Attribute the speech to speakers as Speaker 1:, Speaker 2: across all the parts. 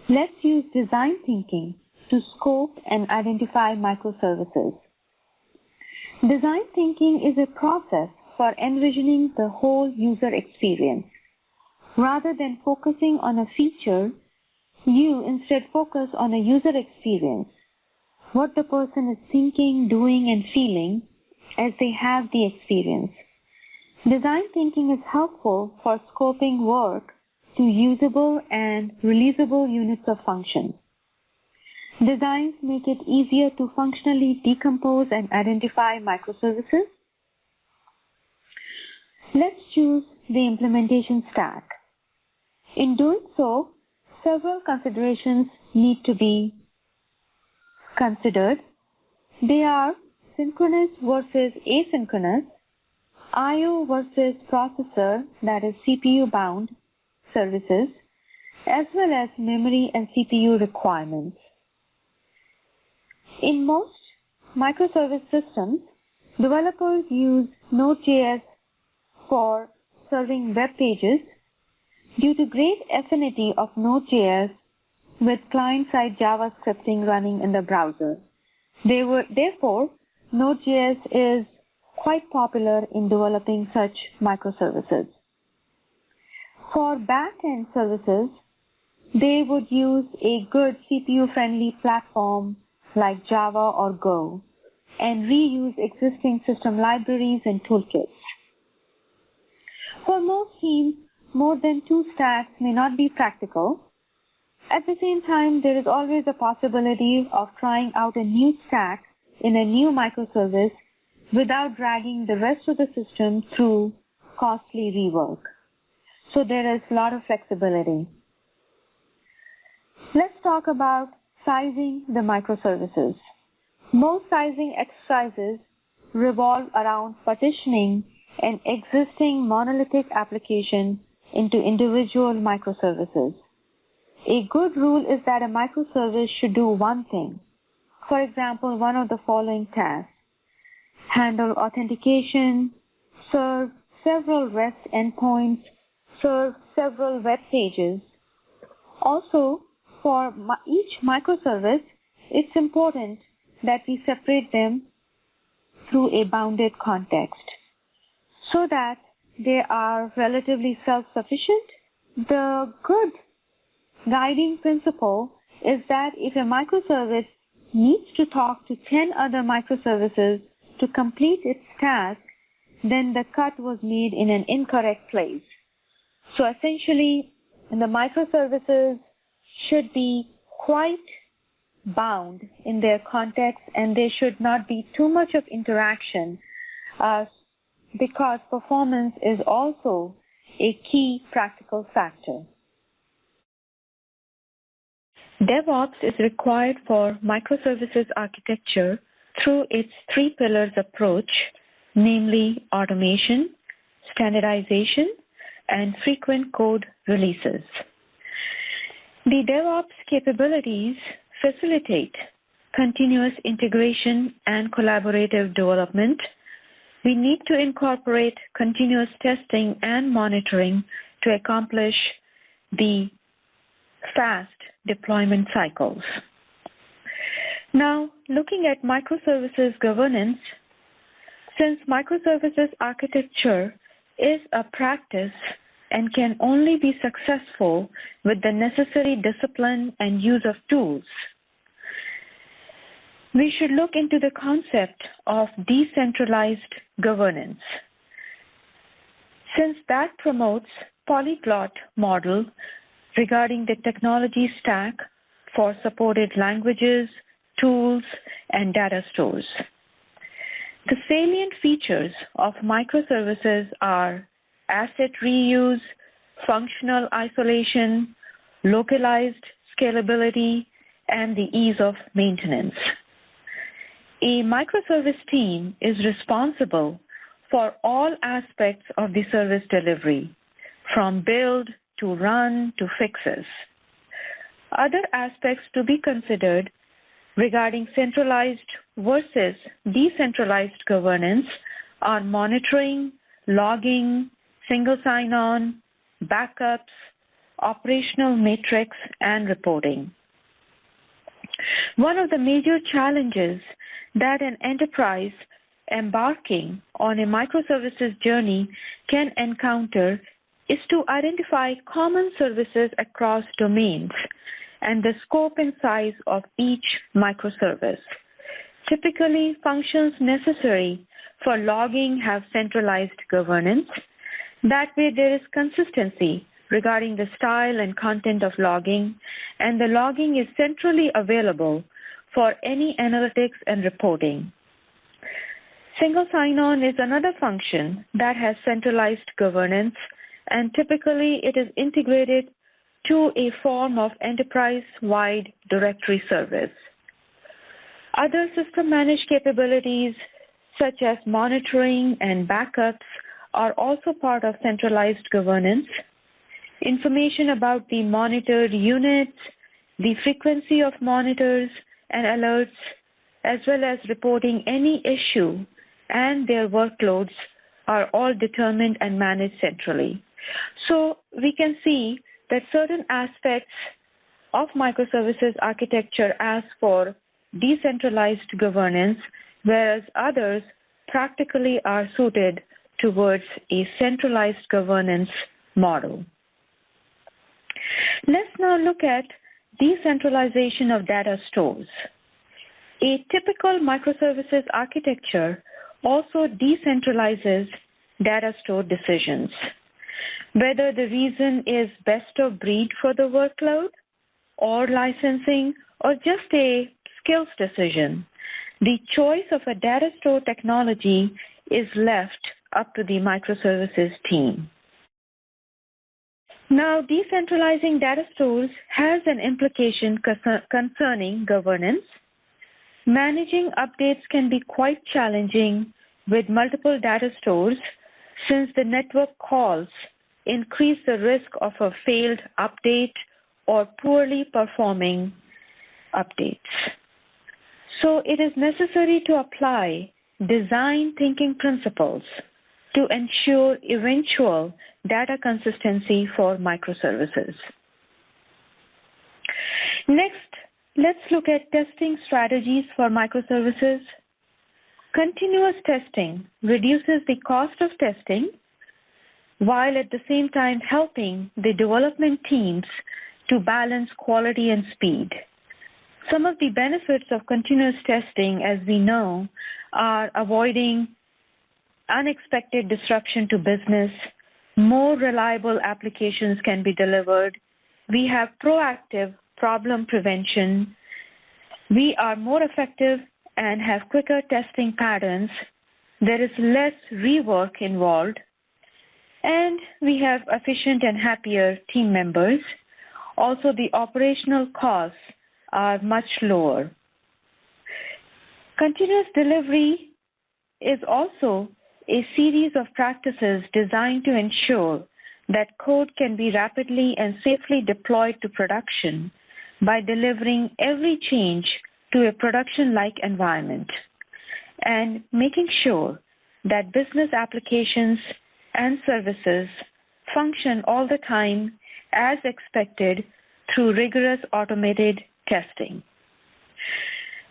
Speaker 1: Let's use design thinking to scope and identify microservices. Design thinking is a process for envisioning the whole user experience. Rather than focusing on a feature, you instead focus on a user experience, what the person is thinking, doing, and feeling as they have the experience. Design thinking is helpful for scoping work to usable and releasable units of function. Designs make it easier to functionally decompose and identify microservices. Let's choose the implementation stack. In doing so, several considerations need to be considered. They are synchronous versus asynchronous, I/O versus processor, that is CPU-bound services, as well as memory and CPU requirements. In most microservice systems, developers use Node.js for serving web pages due to great affinity of Node.js with client-side JavaScripting running in the browser. Therefore, Node.js is quite popular in developing such microservices. For back-end services, they would use a good CPU-friendly platform like Java or Go and reuse existing system libraries and toolkits. For most teams, more than 2 stacks may not be practical. At the same time, there is always a possibility of trying out a new stack in a new microservice without dragging the rest of the system through costly rework. So there is a lot of flexibility. Let's talk about sizing the microservices. Most sizing exercises revolve around partitioning an existing monolithic application into individual microservices. A good rule is that a microservice should do one thing. For example, one of the following tasks: handle authentication, serve several REST endpoints, serve several web pages. Also, for each microservice, it's important that we separate them through a bounded context so that they are relatively self-sufficient. The good guiding principle is that if a microservice needs to talk to 10 other microservices to complete its task, then the cut was made in an incorrect place. So essentially, the microservices should be quite bound in their context, and there should not be too much of interaction because performance is also a key practical factor. DevOps is required for microservices architecture through its 3 pillars approach, namely automation, standardization, and frequent code releases. The DevOps capabilities facilitate continuous integration and collaborative development. We need to incorporate continuous testing and monitoring to accomplish the fast deployment cycles. Now, looking at microservices governance, since microservices architecture is a practice and can only be successful with the necessary discipline and use of tools, we should look into the concept of decentralized governance. Since that promotes polyglot model regarding the technology stack for supported languages, tools, and data stores. The salient features of microservices are asset reuse, functional isolation, localized scalability, and the ease of maintenance. A microservice team is responsible for all aspects of the service delivery, from build to run to fixes. Other aspects to be considered regarding centralized versus decentralized governance are monitoring, logging, single sign-on, backups, operational metrics, and reporting. One of the major challenges that an enterprise embarking on a microservices journey can encounter is to identify common services across domains and the scope and size of each microservice. Typically, functions necessary for logging have centralized governance. That way, there is consistency regarding the style and content of logging, and the logging is centrally available for any analytics and reporting. Single sign-on is another function that has centralized governance, and typically it is integrated to a form of enterprise-wide directory service. Other system-managed capabilities, such as monitoring and backups, are also part of centralized governance. Information about the monitored units, the frequency of monitors and alerts, as well as reporting any issue and their workloads are all determined and managed centrally. So we can see that certain aspects of microservices architecture ask for decentralized governance, whereas others practically are suited towards a centralized governance model. Let's now look at decentralization of data stores. A typical microservices architecture also decentralizes data store decisions. Whether the reason is best of breed for the workload, or licensing, or just a skills decision, the choice of a data store technology is left up to the microservices team. Now, decentralizing data stores has an implication concerning governance. Managing updates can be quite challenging with multiple data stores, since the network calls increase the risk of a failed update or poorly performing updates. So it is necessary to apply design thinking principles to ensure eventual data consistency for microservices. Next, let's look at testing strategies for microservices. Continuous testing reduces the cost of testing, while at the same time helping the development teams to balance quality and speed. Some of the benefits of continuous testing, as we know, are avoiding unexpected disruption to business, more reliable applications can be delivered, we have proactive problem prevention, we are more effective and have quicker testing patterns, there is less rework involved, and we have efficient and happier team members. Also, the operational costs are much lower. Continuous delivery is also a series of practices designed to ensure that code can be rapidly and safely deployed to production by delivering every change to a production-like environment and making sure that business applications and services function all the time as expected through rigorous automated testing.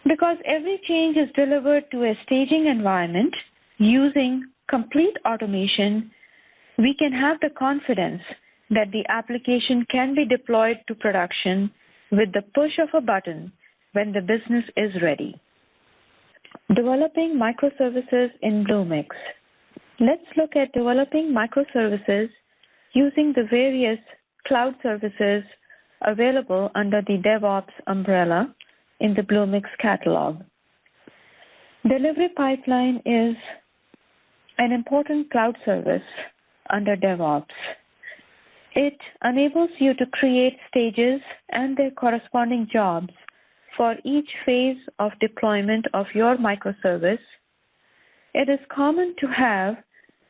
Speaker 1: Because every change is delivered to a staging environment using complete automation, we can have the confidence that the application can be deployed to production with the push of a button when the business is ready. Developing microservices in Bluemix. Let's look at developing microservices using the various cloud services available under the DevOps umbrella in the Bluemix catalog. Delivery pipeline is an important cloud service under DevOps. It enables you to create stages and their corresponding jobs for each phase of deployment of your microservice. It is common to have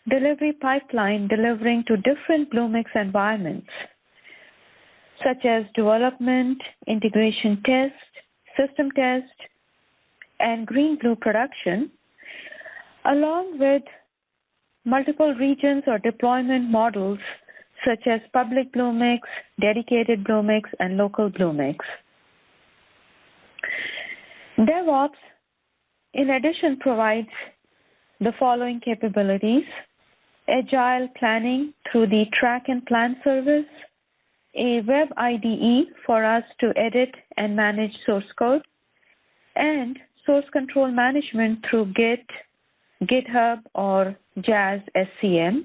Speaker 1: delivery pipeline delivering to different Bluemix environments, such as development, integration test, system test, and green-blue production, along with multiple regions or deployment models such as public Bluemix, dedicated Bluemix, and local Bluemix. DevOps, in addition, provides the following capabilities: agile planning through the track and plan service, a web IDE for us to edit and manage source code, and source control management through Git, GitHub, or Jazz SCM,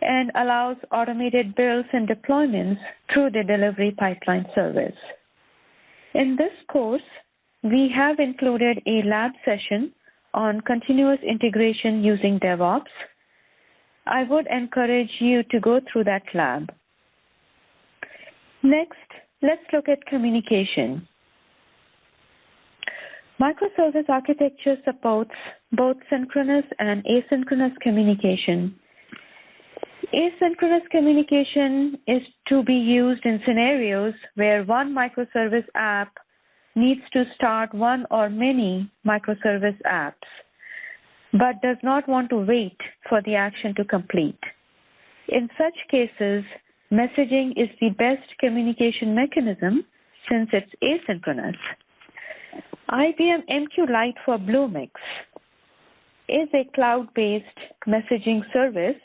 Speaker 1: and allows automated builds and deployments through the delivery pipeline service. In this course, we have included a lab session on continuous integration using DevOps. I would encourage you to go through that lab. Next, let's look at communication. Microservice architecture supports both synchronous and asynchronous communication. Asynchronous communication is to be used in scenarios where one microservice app needs to start one or many microservice apps, but does not want to wait for the action to complete. In such cases, messaging is the best communication mechanism since it's asynchronous. IBM MQ-Lite for Bluemix is a cloud-based messaging service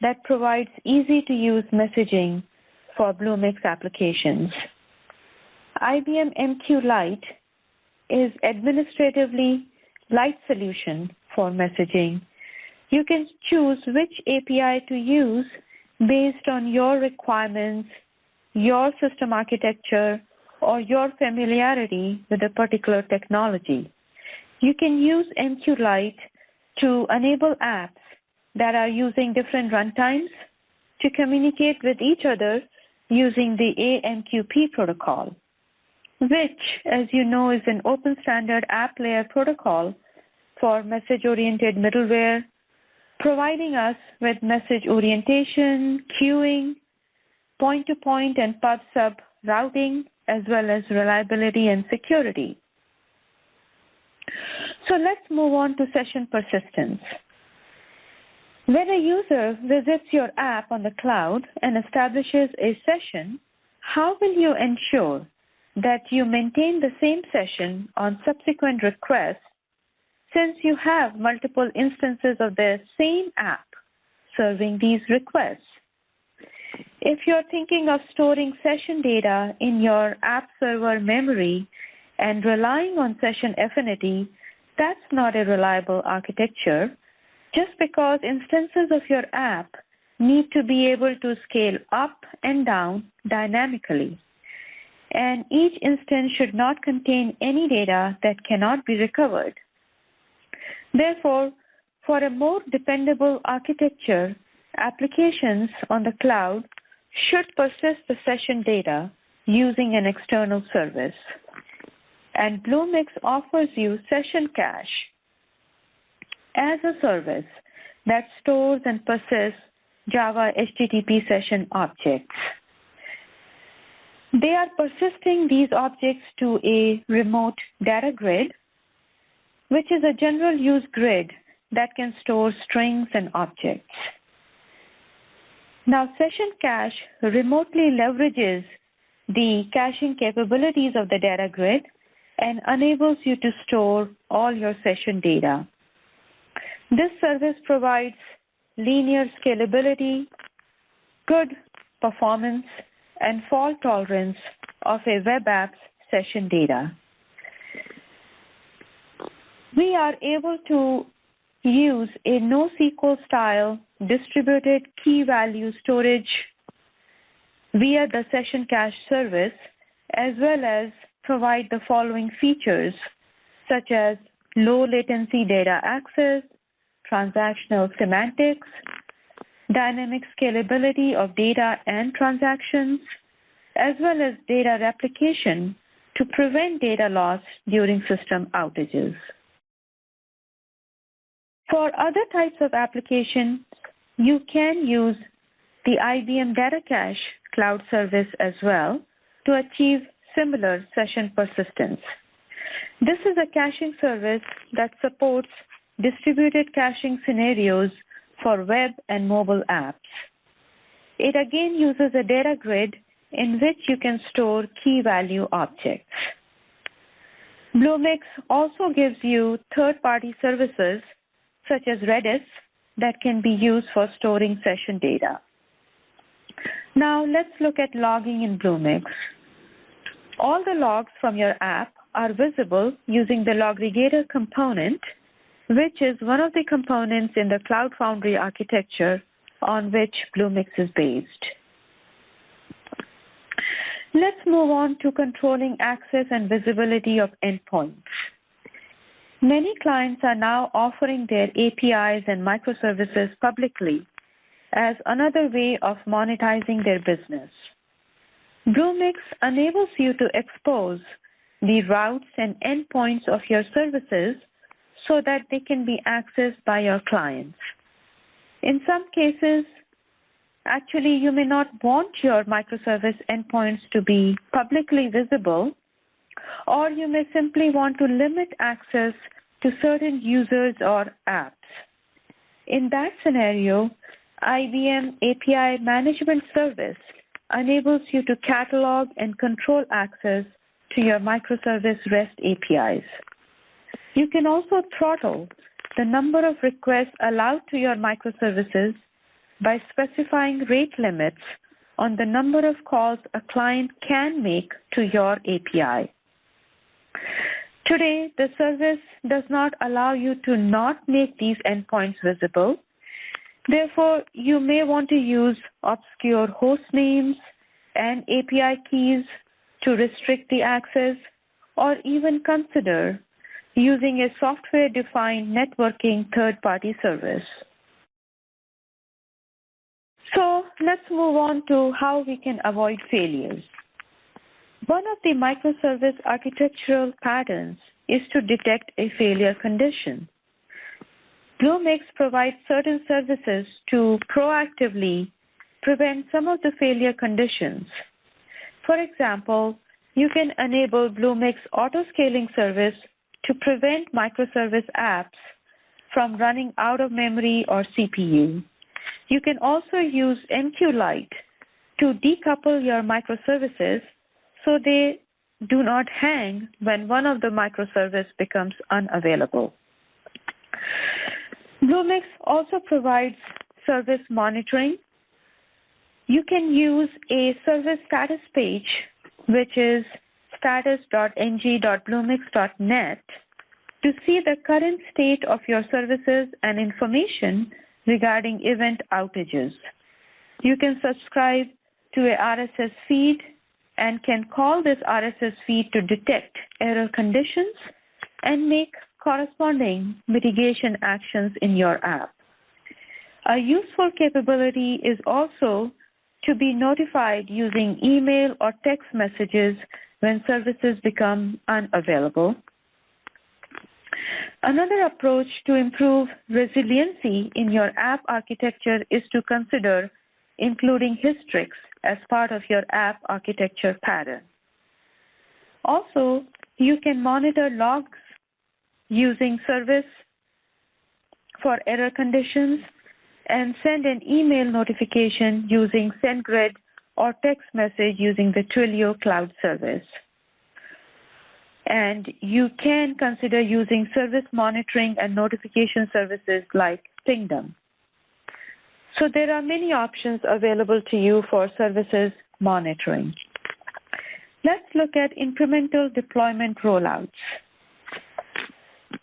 Speaker 1: that provides easy-to-use messaging for Bluemix applications. IBM MQ-Lite is administratively light solution for messaging. You can choose which API to use based on your requirements, your system architecture, or your familiarity with a particular technology. You can use MQ-Lite to enable apps that are using different runtimes to communicate with each other using the AMQP protocol, which, as you know, is an open standard app layer protocol for message-oriented middleware, providing us with message orientation, queuing, point-to-point and pub-sub routing, as well as reliability and security. So let's move on to session persistence. When a user visits your app on the cloud and establishes a session, how will you ensure that you maintain the same session on subsequent requests since you have multiple instances of the same app serving these requests? If you're thinking of storing session data in your app server memory and relying on session affinity, that's not a reliable architecture, just because instances of your app need to be able to scale up and down dynamically. And each instance should not contain any data that cannot be recovered. Therefore, for a more dependable architecture, applications on the cloud should persist the session data using an external service. And Bluemix offers you session cache as a service that stores and persists Java HTTP session objects. They are persisting these objects to a remote data grid, which is a general use grid that can store strings and objects. Now, session cache remotely leverages the caching capabilities of the data grid and enables you to store all your session data. This service provides linear scalability, good performance, and fault tolerance of a web app's session data. We are able to use a NoSQL style distributed key value storage via the session cache service, as well as provide the following features such as low latency data access, transactional semantics, dynamic scalability of data and transactions, as well as data replication to prevent data loss during system outages. For other types of applications, you can use the IBM Data Cache cloud service as well to achieve similar session persistence. This is a caching service that supports distributed caching scenarios for web and mobile apps. It again uses a data grid in which you can store key value objects. Bluemix also gives you third-party services such as Redis that can be used for storing session data. Now let's look at logging in Bluemix. All the logs from your app are visible using the Logregator component, which is one of the components in the Cloud Foundry architecture on which Bluemix is based. Let's move on to controlling access and visibility of endpoints. Many clients are now offering their APIs and microservices publicly as another way of monetizing their business. Bluemix enables you to expose the routes and endpoints of your services so that they can be accessed by your clients. In some cases, actually, you may not want your microservice endpoints to be publicly visible, or you may simply want to limit access to certain users or apps. In that scenario, IBM API Management Service enables you to catalog and control access to your microservice REST APIs. You can also throttle the number of requests allowed to your microservices by specifying rate limits on the number of calls a client can make to your API. Today, the service does not allow you to not make these endpoints visible. Therefore, you may want to use obscure host names and API keys to restrict the access, or even consider using a software-defined networking third-party service. So let's move on to how we can avoid failures. One of the microservice architectural patterns is to detect a failure condition. Bluemix provides certain services to proactively prevent some of the failure conditions. For example, you can enable Bluemix auto-scaling service to prevent microservice apps from running out of memory or CPU. You can also use MQLite to decouple your microservices so they do not hang when one of the microservices becomes unavailable. Bluemix also provides service monitoring. You can use a service status page, which is status.ng.bluemix.net, to see the current state of your services and information regarding event outages. You can subscribe to a RSS feed and can call this RSS feed to detect error conditions and make corresponding mitigation actions in your app. A useful capability is also to be notified using email or text messages when services become unavailable. Another approach to improve resiliency in your app architecture is to consider including historics as part of your app architecture pattern. Also, you can monitor logs using service for error conditions and send an email notification using SendGrid or text message using the Twilio cloud service. And you can consider using service monitoring and notification services like Pingdom. So there are many options available to you for services monitoring. Let's look at incremental deployment rollouts.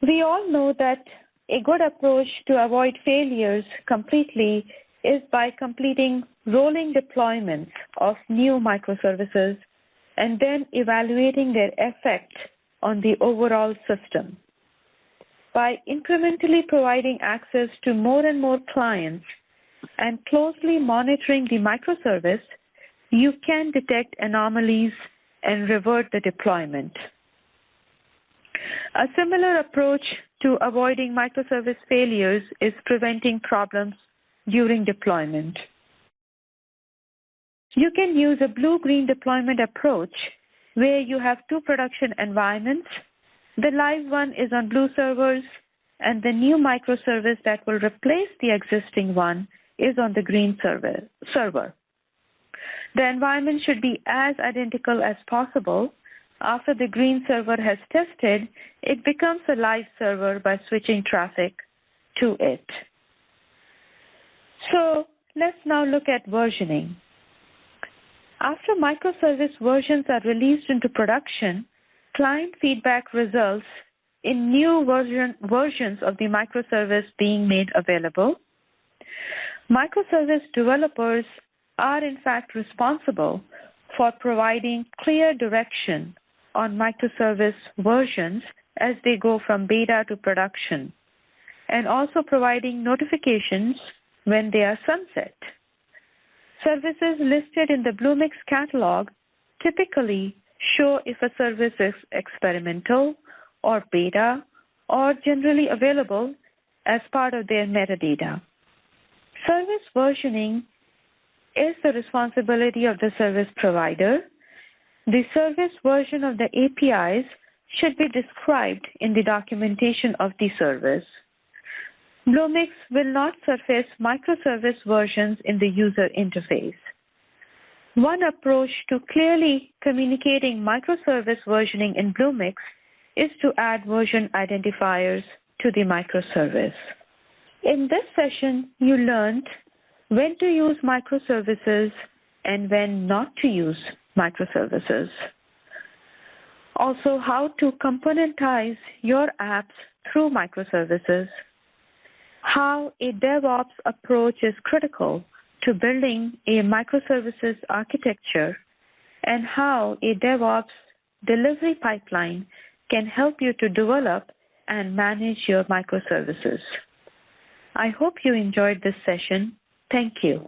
Speaker 1: We all know that a good approach to avoid failures completely is by completing rolling deployments of new microservices and then evaluating their effect on the overall system. By incrementally providing access to more and more clients and closely monitoring the microservice, you can detect anomalies and revert the deployment. A similar approach to avoiding microservice failures is preventing problems during deployment. You can use a blue-green deployment approach where you have two production environments. The live one is on Blue servers, and the new microservice that will replace the existing one is on the green server. The environment should be as identical as possible. After the green server has tested, it becomes a live server by switching traffic to it. So let's now look at versioning. After microservice versions are released into production, client feedback results in new versions of the microservice being made available. Microservice developers are in fact responsible for providing clear direction on microservice versions as they go from beta to production, and also providing notifications when they are sunset. Services listed in the Bluemix catalog typically show if a service is experimental or beta or generally available as part of their metadata. Service versioning is the responsibility of the service provider. The service version of the APIs should be described in the documentation of the service. Bluemix will not surface microservice versions in the user interface. One approach to clearly communicating microservice versioning in Bluemix is to add version identifiers to the microservice. In this session, you learned when to use microservices and when not to use microservices. Also, how to componentize your apps through microservices. How a DevOps approach is critical to building a microservices architecture, and how a DevOps delivery pipeline can help you to develop and manage your microservices. I hope you enjoyed this session. Thank you.